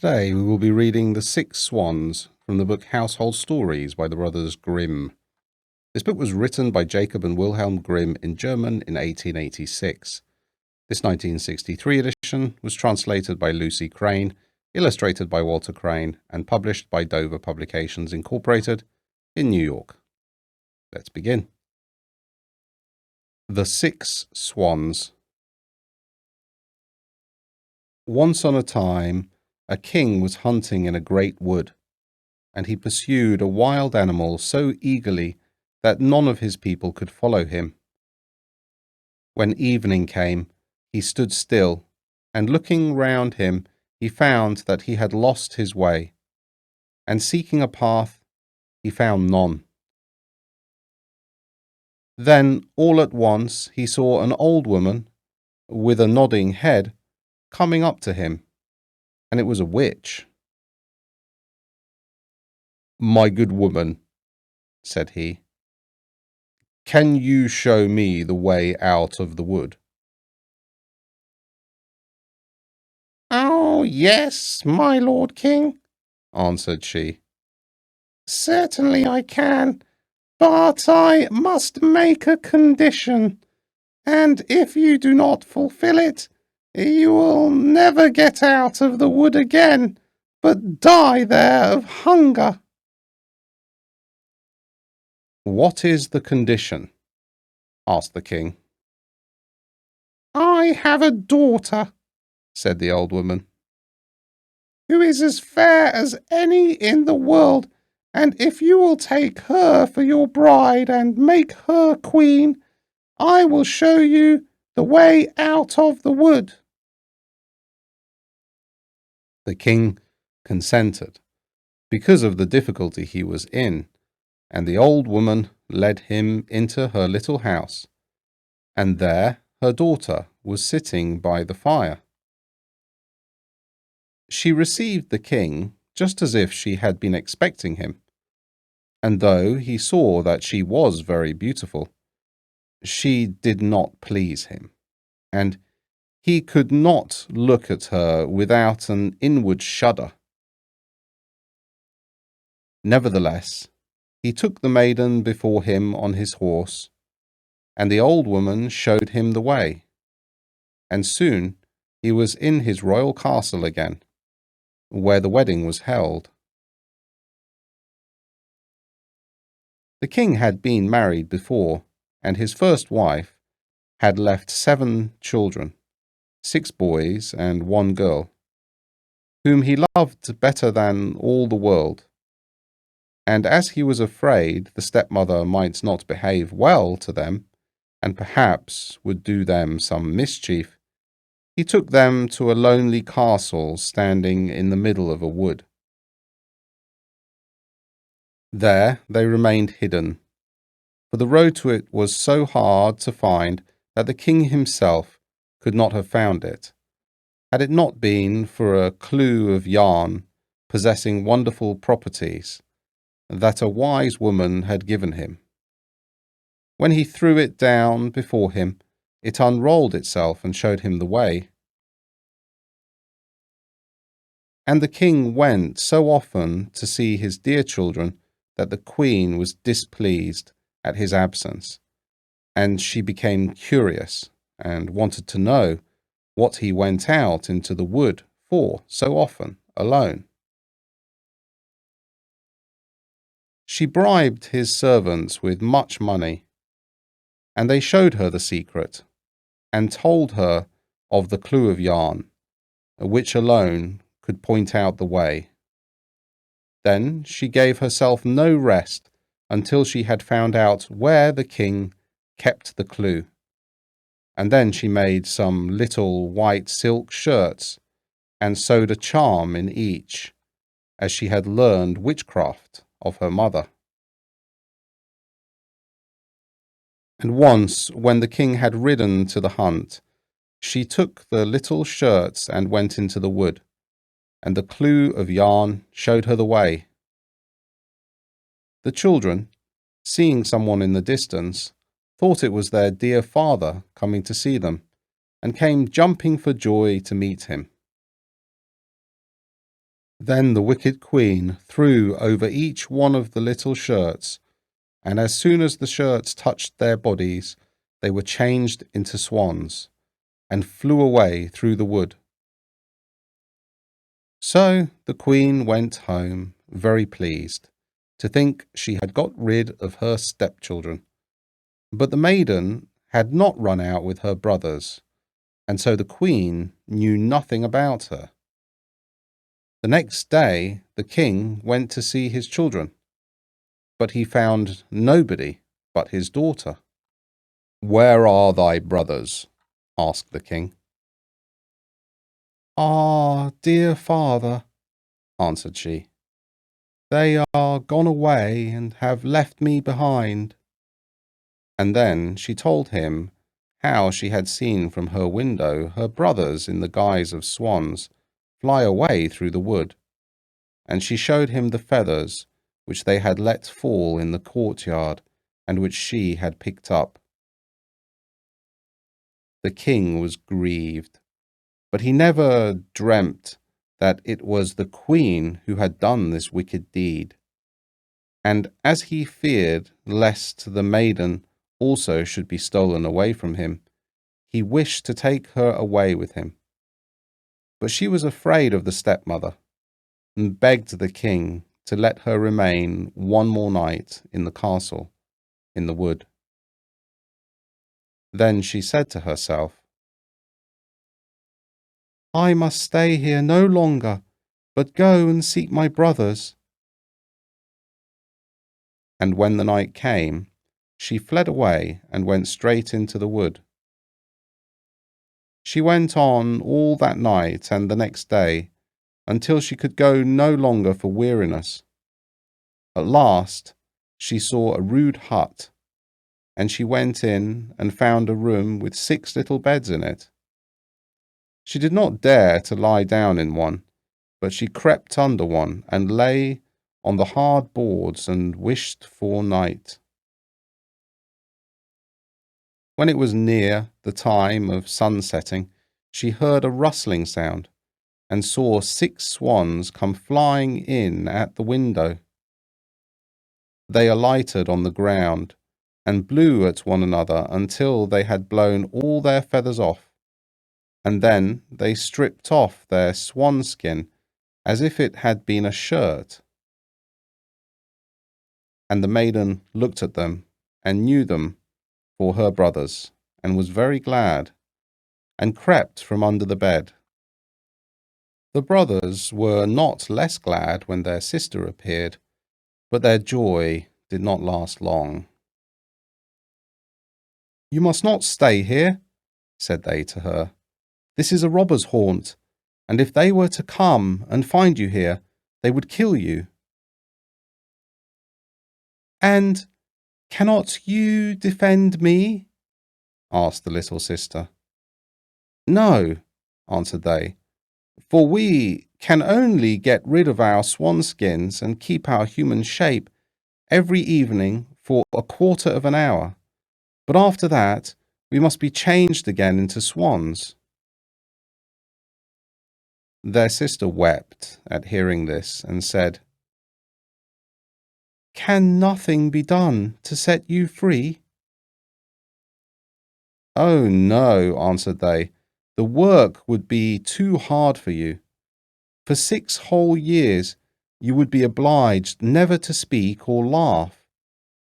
Today we will be reading The Six Swans from the book Household Stories by the Brothers Grimm. This book was written by Jacob and Wilhelm Grimm in German in 1886. This 1963 edition was translated by Lucy Crane, illustrated by Walter Crane, and published by Dover Publications Incorporated in New York. Let's begin. The Six Swans. Once on a time, a king was hunting in a great wood, and he pursued a wild animal so eagerly that none of his people could follow him. When evening came, he stood still, and looking round him, he found that he had lost his way, and seeking a path, he found none. Then, all at once, he saw an old woman, with a nodding head, coming up to him, and it was a witch. "My good woman," said he, "can you show me the way out of the wood?" "Oh, yes, my lord king," answered she. "Certainly I can, but I must make a condition, and if you do not fulfill it, you will never get out of the wood again, but die there of hunger." "What is the condition?" asked the king. "I have a daughter," said the old woman, "who is as fair as any in the world, and if you will take her for your bride and make her queen, I will show you the way out of the wood." The king consented, because of the difficulty he was in, and the old woman led him into her little house, and there her daughter was sitting by the fire. She received the king just as if she had been expecting him, and though he saw that she was very beautiful, she did not please him, and he could not look at her without an inward shudder. Nevertheless, he took the maiden before him on his horse, and the old woman showed him the way, and soon he was in his royal castle again, where the wedding was held. The king had been married before, and his first wife had left 7 children, 6 boys and 1 girl, whom he loved better than all the world. And as he was afraid the stepmother might not behave well to them, and perhaps would do them some mischief, he took them to a lonely castle standing in the middle of a wood. There they remained hidden, for the road to it was so hard to find that the king himself could not have found it, had it not been for a clue of yarn possessing wonderful properties that a wise woman had given him. When he threw it down before him, it unrolled itself and showed him the way. And the king went so often to see his dear children that the queen was displeased at his absence, and she became curious and wanted to know what he went out into the wood for so often alone. She bribed his servants with much money, and they showed her the secret, and told her of the clue of yarn, which alone could point out the way. Then she gave herself no rest until she had found out where the king kept the clue, and then she made some little white silk shirts, and sewed a charm in each, as she had learned witchcraft of her mother. And once, when the king had ridden to the hunt, she took the little shirts and went into the wood, and the clue of yarn showed her the way. The children, seeing someone in the distance, thought it was their dear father coming to see them, and came jumping for joy to meet him. Then the wicked queen threw over each one of the little shirts, and as soon as the shirts touched their bodies, they were changed into swans, and flew away through the wood. So the queen went home, very pleased, to think she had got rid of her stepchildren. But the maiden had not run out with her brothers, and so the queen knew nothing about her. The next day the king went to see his children, but he found nobody but his daughter. "Where are thy brothers?" asked the king. "Ah, dear father," answered she, "they are gone away and have left me behind." And then she told him how she had seen from her window her brothers in the guise of swans fly away through the wood, and she showed him the feathers which they had let fall in the courtyard and which she had picked up. The king was grieved, but he never dreamt that it was the queen who had done this wicked deed. And as he feared lest the maiden also should be stolen away from him, he wished to take her away with him. But she was afraid of the stepmother, and begged the king to let her remain one more night in the castle in the wood. Then she said to herself, "I must stay here no longer, but go and seek my brothers." And when the night came, she fled away and went straight into the wood. She went on all that night and the next day, until she could go no longer for weariness. At last she saw a rude hut, and she went in and found a room with 6 little beds in it. She did not dare to lie down in one, but she crept under one and lay on the hard boards and wished for night. When it was near the time of sunsetting, she heard a rustling sound, and saw 6 swans come flying in at the window. They alighted on the ground, and blew at one another until they had blown all their feathers off, and then they stripped off their swan skin as if it had been a shirt. And the maiden looked at them, and knew them for her brothers, and was very glad, and crept from under the bed. The brothers were not less glad when their sister appeared, but their joy did not last long. "You must not stay here," said they to her. "This is a robber's haunt, and if they were to come and find you here, they would kill you." "And cannot you defend me?" asked the little sister. "No," answered they, "for we can only get rid of our swan skins and keep our human shape every evening for a quarter of an hour, but after that we must be changed again into swans." Their sister wept at hearing this and said, "Can nothing be done to set you free?" "Oh, no," answered they, "the work would be too hard for you. For 6 whole years you would be obliged never to speak or laugh,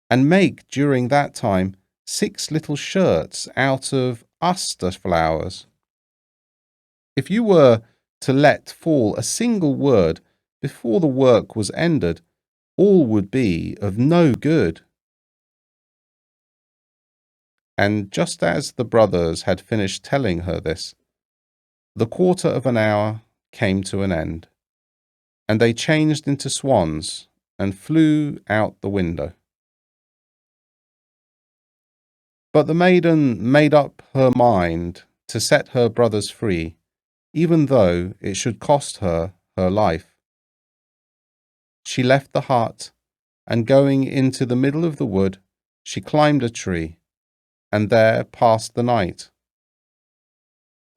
and make during that time 6 little shirts out of aster flowers. If you were to let fall a single word before the work was ended, all would be of no good." And just as the brothers had finished telling her this, the quarter of an hour came to an end, and they changed into swans and flew out the window. But the maiden made up her mind to set her brothers free, even though it should cost her her life. She left the hut, and going into the middle of the wood, she climbed a tree, and there passed the night.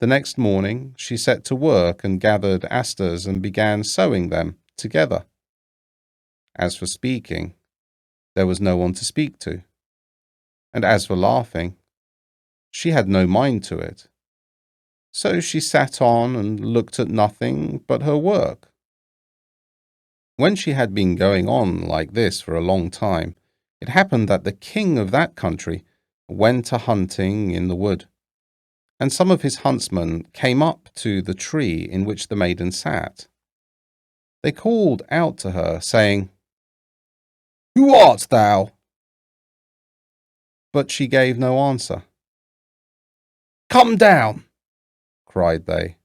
The next morning she set to work and gathered asters and began sewing them together. As for speaking, there was no one to speak to. And as for laughing, she had no mind to it. So she sat on and looked at nothing but her work. When she had been going on like this for a long time, it happened that the king of that country went a-hunting in the wood, and some of his huntsmen came up to the tree in which the maiden sat. They called out to her, saying, "Who art thou?" But she gave no answer. "Come down," cried they.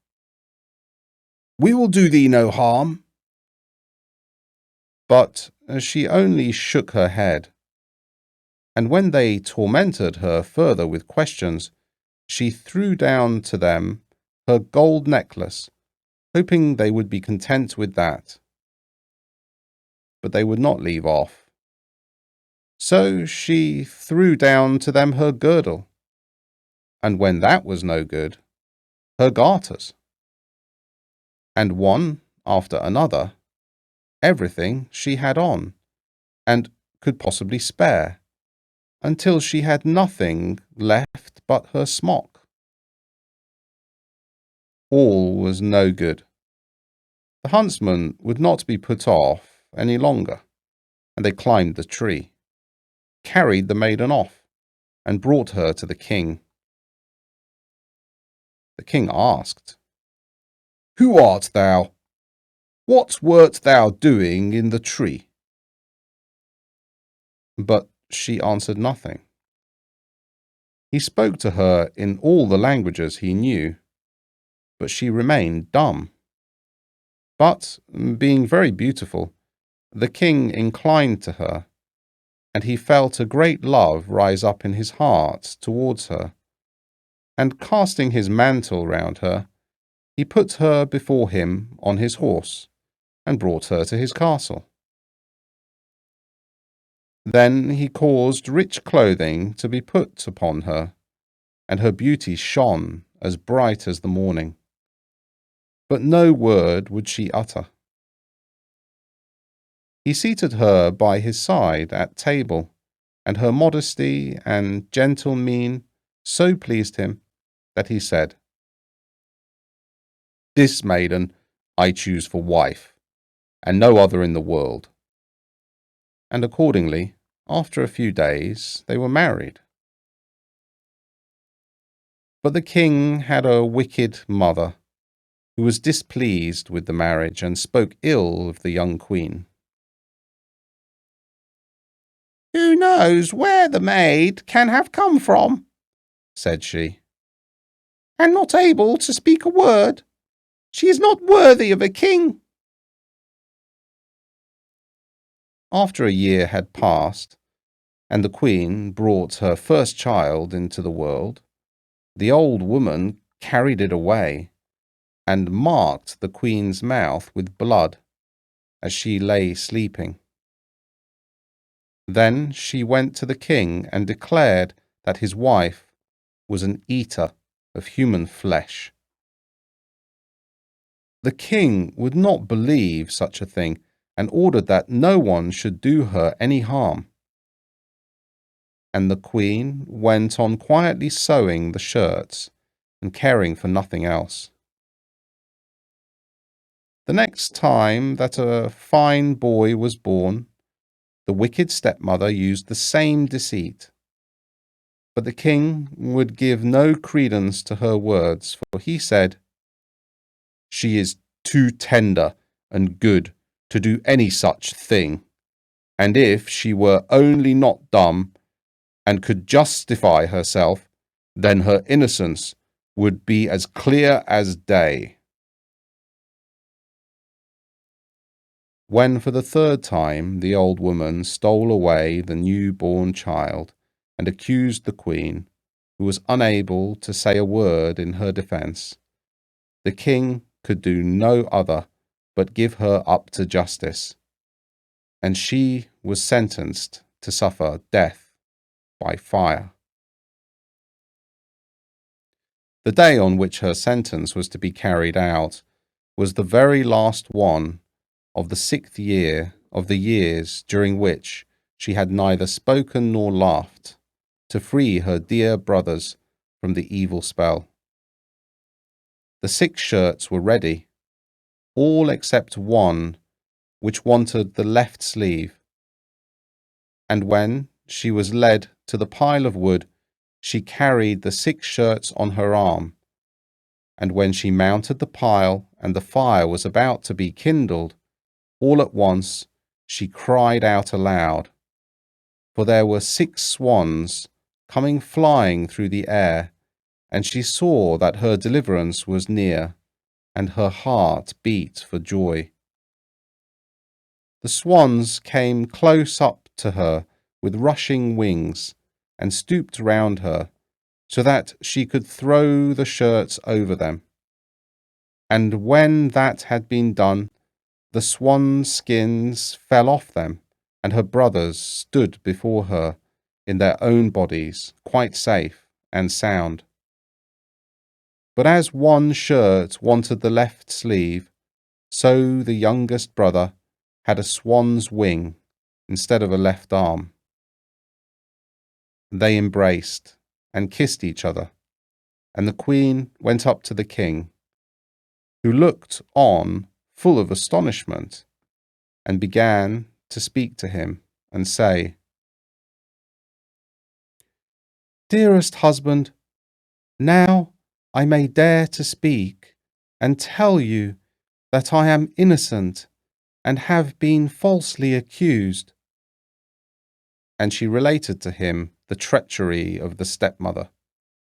"We will do thee no harm." But she only shook her head. And when they tormented her further with questions, she threw down to them her gold necklace, hoping they would be content with that. But they would not leave off. So she threw down to them her girdle, and when that was no good, her garters. And one after another, everything she had on, and could possibly spare, until she had nothing left but her smock. All was no good. The huntsmen would not be put off any longer, and they climbed the tree, carried the maiden off, and brought her to the king. The king asked, "Who art thou? What wert thou doing in the tree?" But she answered nothing. He spoke to her in all the languages he knew, but she remained dumb. But, being very beautiful, the king inclined to her, and he felt a great love rise up in his heart towards her, and casting his mantle round her, he put her before him on his horse, and brought her to his castle. Then he caused rich clothing to be put upon her, and her beauty shone as bright as the morning. But no word would she utter. He seated her by his side at table, and her modesty and gentle mien so pleased him that he said, "This maiden I choose for wife, and no other in the world." And accordingly, after a few days, they were married. But the king had a wicked mother, who was displeased with the marriage and spoke ill of the young queen. "Who knows where the maid can have come from?" said she. "And not able to speak a word. She is not worthy of a king." After a year had passed, and the queen brought her first child into the world, the old woman carried it away, and marked the queen's mouth with blood as she lay sleeping. Then she went to the king and declared that his wife was an eater of human flesh. The king would not believe such a thing, and ordered that no one should do her any harm. And the queen went on quietly sewing the shirts and caring for nothing else. The next time that a fine boy was born, the wicked stepmother used the same deceit. But the king would give no credence to her words, for he said, "She is too tender and good to do any such thing, and if she were only not dumb and could justify herself, then her innocence would be as clear as day." When for the third time the old woman stole away the new-born child and accused the queen, who was unable to say a word in her defence, the king could do no other but give her up to justice, and she was sentenced to suffer death by fire. The day on which her sentence was to be carried out was the very last one of the 6th year of the years during which she had neither spoken nor laughed, to free her dear brothers from the evil spell. The 6 shirts were ready, all except one which wanted the left sleeve. And when she was led to the pile of wood, she carried the 6 shirts on her arm. And when she mounted the pile and the fire was about to be kindled, all at once she cried out aloud, for there were 6 swans coming flying through the air, and she saw that her deliverance was near, and her heart beat for joy. The swans came close up to her with rushing wings, and stooped round her, so that she could throw the shirts over them. And when that had been done, the swan skins fell off them, and her brothers stood before her in their own bodies, quite safe and sound. But as one shirt wanted the left sleeve, so the youngest brother had a swan's wing instead of a left arm. They embraced and kissed each other, and the queen went up to the king, who looked on full of astonishment, and began to speak to him and say, "Dearest husband, now I may dare to speak and tell you that I am innocent and have been falsely accused." And she related to him the treachery of the stepmother,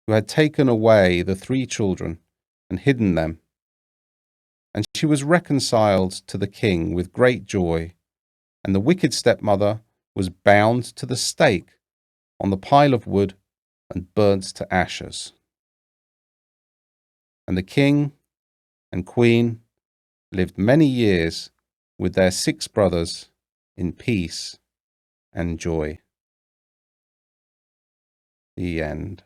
who had taken away the 3 children and hidden them. And she was reconciled to the king with great joy, and the wicked stepmother was bound to the stake on the pile of wood and burnt to ashes. And the king and queen lived many years with their 6 brothers in peace and joy. The end.